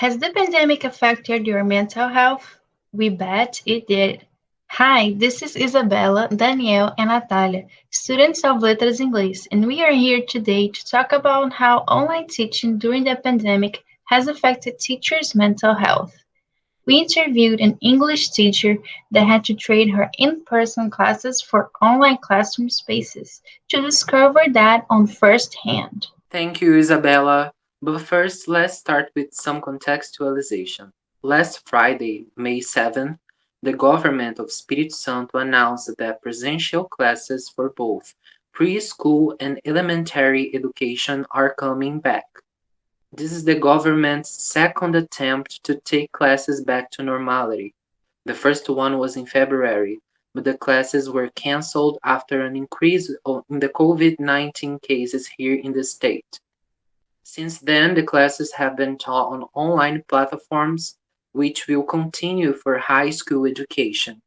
Has the pandemic affected your mental health? We bet it did. Hi, this is Isabella, Danielle, and Natalia, students of Letras Inglês, and we are here today to talk about how online teaching during the pandemic has affected teachers' mental health. We interviewed an English teacher that had to trade her in-person classes for online classroom spaces to discover that on first hand. Thank you, Isabella. But first, let's start with some contextualization. Last Friday, May 7th, the government of Espírito Santo announced that presential classes for both preschool and elementary education are coming back. This is the government's second attempt to take classes back to normality. The first one was in February, but the classes were cancelled after an increase in the COVID-19 cases here in the state. Since then, the classes have been taught on online platforms, which will continue for high school education.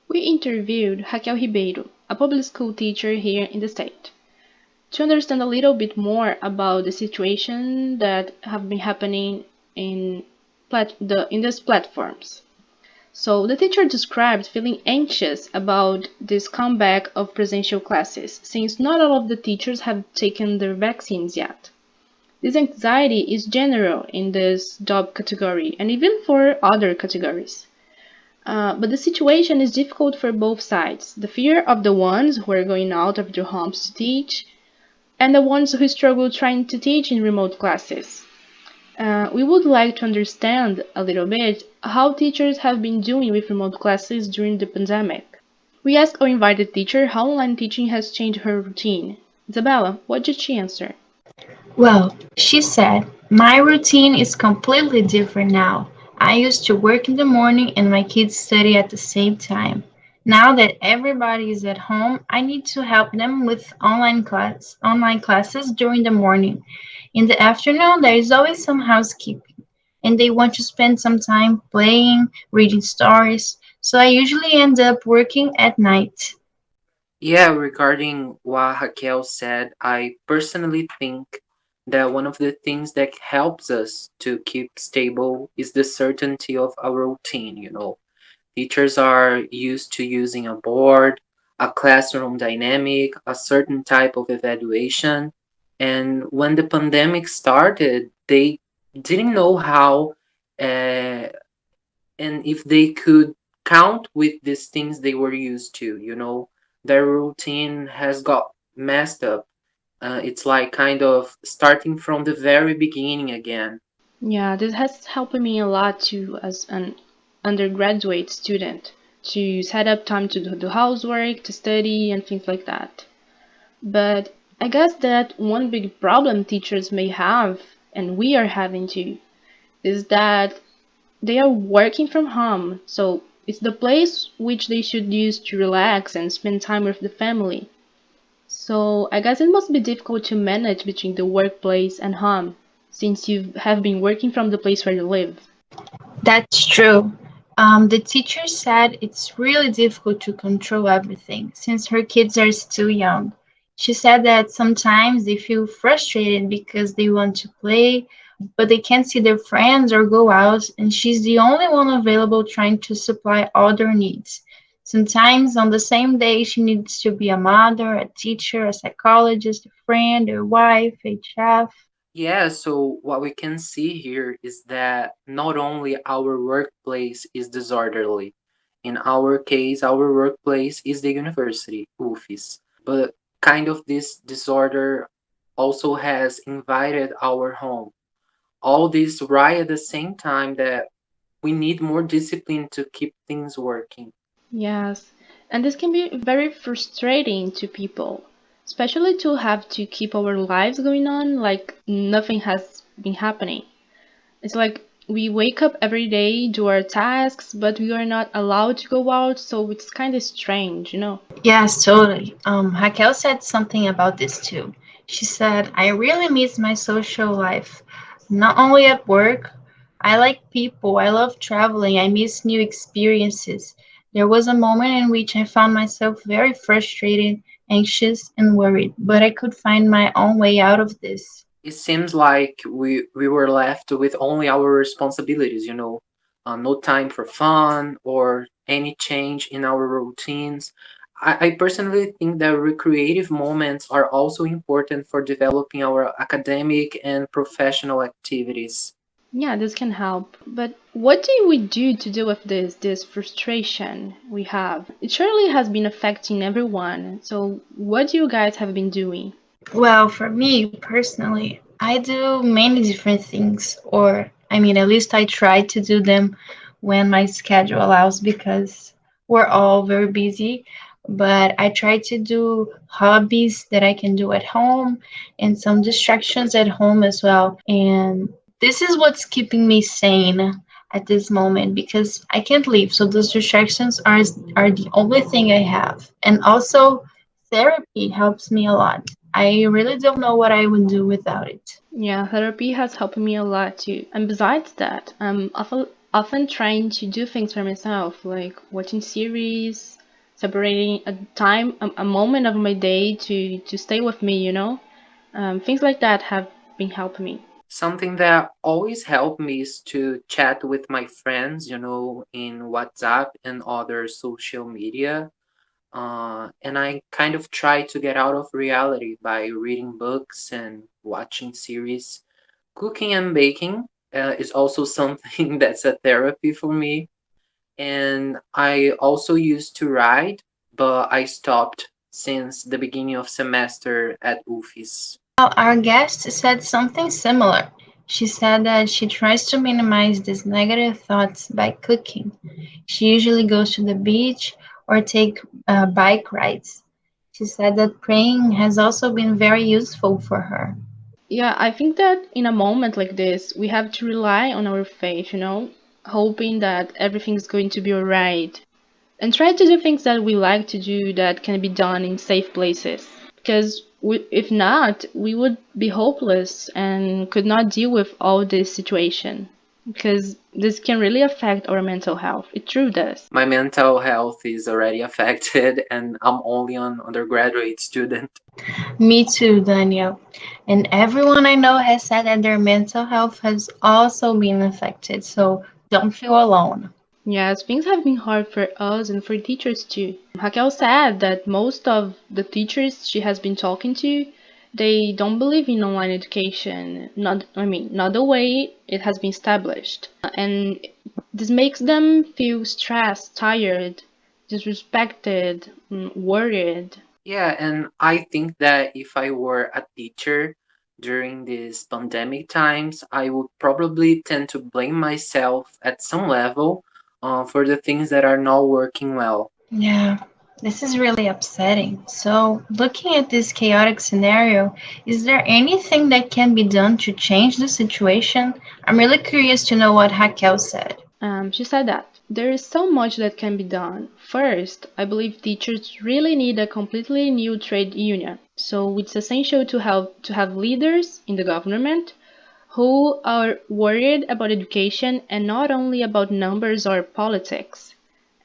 We interviewed Raquel Ribeiro, a public school teacher here in the state, to understand a little bit more about the situation that have been happening in in these platforms. So the teacher described feeling anxious about this comeback of presential classes, since not all of the teachers have taken their vaccines yet. This anxiety is general in this job category and even for other categories. But the situation is difficult for both sides. The fear of the ones who are going out of their homes to teach, and the ones who struggle trying to teach in remote classes. We would like to understand a little bit how teachers have been doing with remote classes during the pandemic. We asked our invited teacher how online teaching has changed her routine. Isabella, what did she answer? Well, she said, my routine is completely different now. I used to work in the morning and my kids study at the same time. Now that everybody is at home, I need to help them with online classes during the morning. In the afternoon, there is always some housekeeping, and they want to spend some time playing, reading stories, so I usually end up working at night. Yeah, regarding what Raquel said, I personally think that one of the things that helps us to keep stable is the certainty of our routine. Teachers are used to using a board, a classroom dynamic, a certain type of evaluation. And when the pandemic started, they didn't know how uh, and if they could count with these things they were used to. Their routine has got messed up. It's like kind of starting from the very beginning again. Yeah, this has helped me a lot too as an undergraduate student to set up time to do housework, to study, and things like that. But I guess that one big problem teachers may have, and we are having too, is that they are working from home. So it's the place which they should use to relax and spend time with the family. So I guess it must be difficult to manage between the workplace and home, since you have been working from the place where you live. That's true. The teacher said it's really difficult to control everything since her kids are still young. She said that sometimes they feel frustrated because they want to play, but they can't see their friends or go out, and she's the only one available trying to supply all their needs. Sometimes on the same day, she needs to be a mother, a teacher, a psychologist, a friend, a wife, a chef. Yeah, so what we can see here is that not only our workplace is disorderly. In our case, our workplace is the university, UFIS. But kind of this disorder also has invited our home. All this right at the same time that we need more discipline to keep things working. Yes, and this can be very frustrating to people, especially to have to keep our lives going on like nothing has been happening. It's like we wake up every day, do our tasks, but we are not allowed to go out, so it's kind of strange. Yes, totally. Raquel said something about this too. She said, I really miss my social life, not only at work. I like people, I love traveling, I miss new experiences. There was a moment in which I found myself very frustrated, anxious, and worried, but I could find my own way out of this. It seems like we were left with only our responsibilities, no time for fun or any change in our routines. I personally think that recreative moments are also important for developing our academic and professional activities. Yeah, this can help. But what do we do to deal with this frustration we have? It surely has been affecting everyone. So what do you guys have been doing? Well, for me personally, I do many different things, or I mean, at least I try to do them when my schedule allows because we're all very busy. But I try to do hobbies that I can do at home and some distractions at home as well. And this is what's keeping me sane at this moment because I can't leave. So those distractions are the only thing I have. And also therapy helps me a lot. I really don't know what I would do without it. Yeah, therapy has helped me a lot too. And besides that, I'm often trying to do things for myself, like watching series, separating a moment of my day to stay with me, you know? Things like that have been helping me. Something that always helped me is to chat with my friends, in WhatsApp and other social media. And I kind of try to get out of reality by reading books and watching series. Cooking and baking is also something that's a therapy for me. And I also used to ride, but I stopped since the beginning of semester at UFIS. Well, our guest said something similar. She said that she tries to minimize these negative thoughts by cooking. She usually goes to the beach or take bike rides. She said that praying has also been very useful for her. Yeah, I think that in a moment like this, we have to rely on our faith, you know, hoping that everything's going to be alright. And try to do things that we like to do that can be done in safe places. Because if not, we would be hopeless and could not deal with all this situation. Because this can really affect our mental health. It true does. My mental health is already affected, and I'm only an undergraduate student. Me too, Daniel. And everyone I know has said that their mental health has also been affected, so don't feel alone. Yes, things have been hard for us and for teachers too. Raquel said that most of the teachers she has been talking to, they don't believe in online education. Not the way it has been established. And this makes them feel stressed, tired, disrespected, worried. Yeah, and I think that if I were a teacher during these pandemic times, I would probably tend to blame myself at some level for the things that are not working well. Yeah, this is really upsetting. So, looking at this chaotic scenario, is there anything that can be done to change the situation? I'm really curious to know what Raquel said. She said that there is so much that can be done. First, I believe teachers really need a completely new trade union. So it's essential to have leaders in the government who are worried about education and not only about numbers or politics.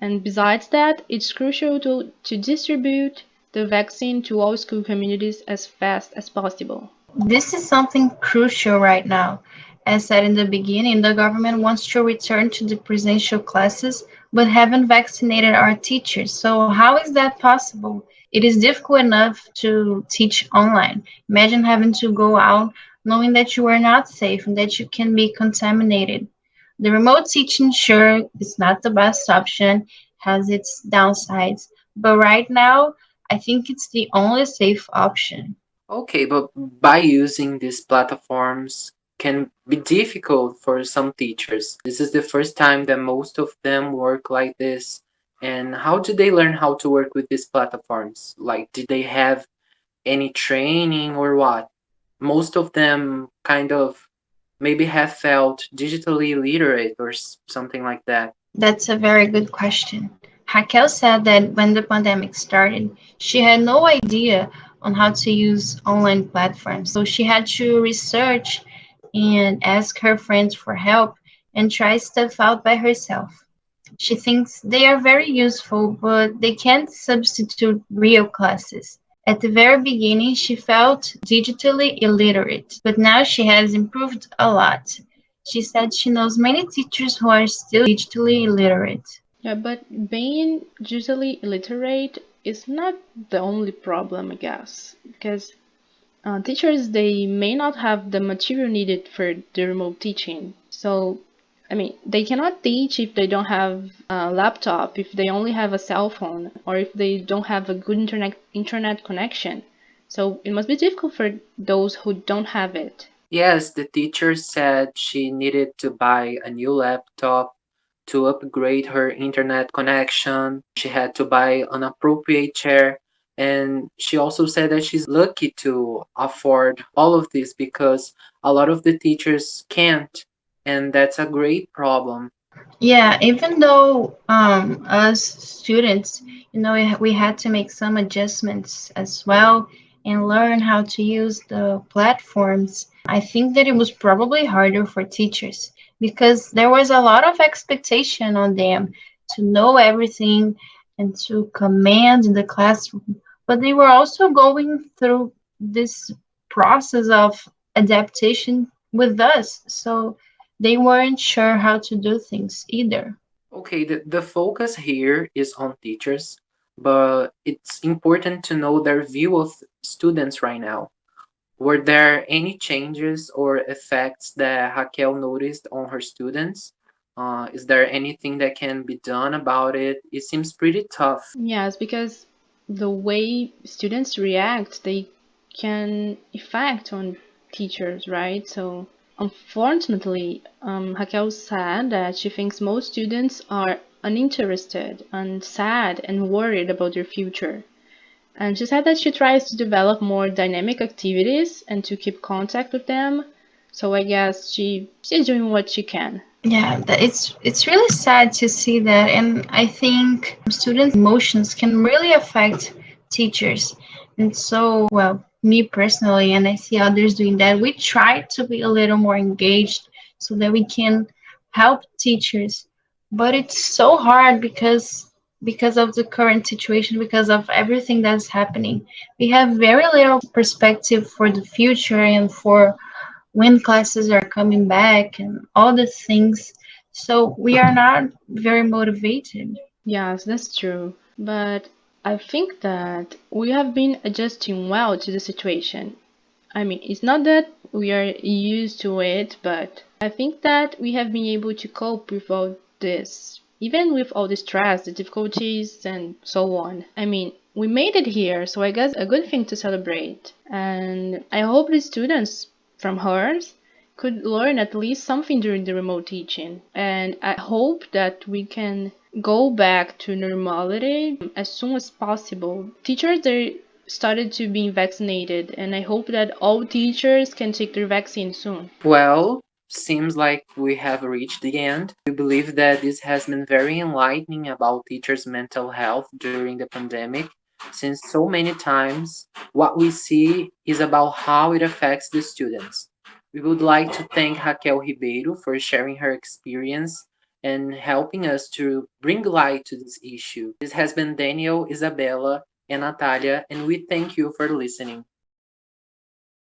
And besides that, it's crucial to distribute the vaccine to all school communities as fast as possible. This is something crucial right now. As said in the beginning, the government wants to return to the presential classes, but haven't vaccinated our teachers. So, how is that possible? It is difficult enough to teach online. Imagine having to go out knowing that you are not safe and that you can be contaminated. The remote teaching, sure, is not the best option, has its downsides, but right now, I think it's the only safe option. Okay, but by using these platforms can be difficult for some teachers. This is the first time that most of them work like this. And how did they learn how to work with these platforms? Like, did they have any training or what? Most of them kind of maybe have felt digitally literate or something like that. That's a very good question. Raquel said that when the pandemic started, she had no idea on how to use online platforms. So she had to research and ask her friends for help and try stuff out by herself. She thinks they are very useful, but they can't substitute real classes. At the very beginning, she felt digitally illiterate, but now she has improved a lot. She said she knows many teachers who are still digitally illiterate. Yeah, but being digitally illiterate is not the only problem, I guess, because teachers they may not have the material needed for the remote teaching. So, I mean, they cannot teach if they don't have a laptop, if they only have a cell phone, or if they don't have a good internet connection. So it must be difficult for those who don't have it. Yes, the teacher said she needed to buy a new laptop to upgrade her internet connection. She had to buy an appropriate chair. And she also said that she's lucky to afford all of this because a lot of the teachers can't. And that's a great problem. Yeah, even though us students, we had to make some adjustments as well and learn how to use the platforms. I think that it was probably harder for teachers because there was a lot of expectation on them to know everything and to command in the classroom. But they were also going through this process of adaptation with us. So they weren't sure how to do things either. Okay, the focus here is on teachers, but it's important to know their view of students right now. Were there any changes or effects that Raquel noticed on her students? Is there anything that can be done about it? It seems pretty tough. Yes, because the way students react, they can affect on teachers, right? So, unfortunately, Raquel said that she thinks most students are uninterested and sad and worried about their future. And she said that she tries to develop more dynamic activities and to keep contact with them. So I guess she's doing what she can. Yeah, it's really sad to see that, and I think students' emotions can really affect teachers. And so, well, me personally, and I see others doing that, we try to be a little more engaged so that we can help teachers. But it's so hard because of the current situation, because of everything that's happening. We have very little perspective for the future and for when classes are coming back and all the things. So we are not very motivated. Yes, that's true. But I think that we have been adjusting well to the situation. I mean, it's not that we are used to it, but I think that we have been able to cope with all this, even with all the stress, the difficulties, and so on. I mean, we made it here, so I guess a good thing to celebrate. And I hope the students from hers could learn at least something during the remote teaching. And I hope that we can go back to normality as soon as possible. Teachers, they started to being vaccinated, and I hope that all teachers can take their vaccine soon. Well, seems like we have reached the end. We believe that this has been very enlightening about teachers' mental health during the pandemic, since so many times what we see is about how it affects the students. We would like to thank Raquel Ribeiro for sharing her experience and helping us to bring light to this issue. This has been Daniel, Isabella, and Natalia, and we thank you for listening.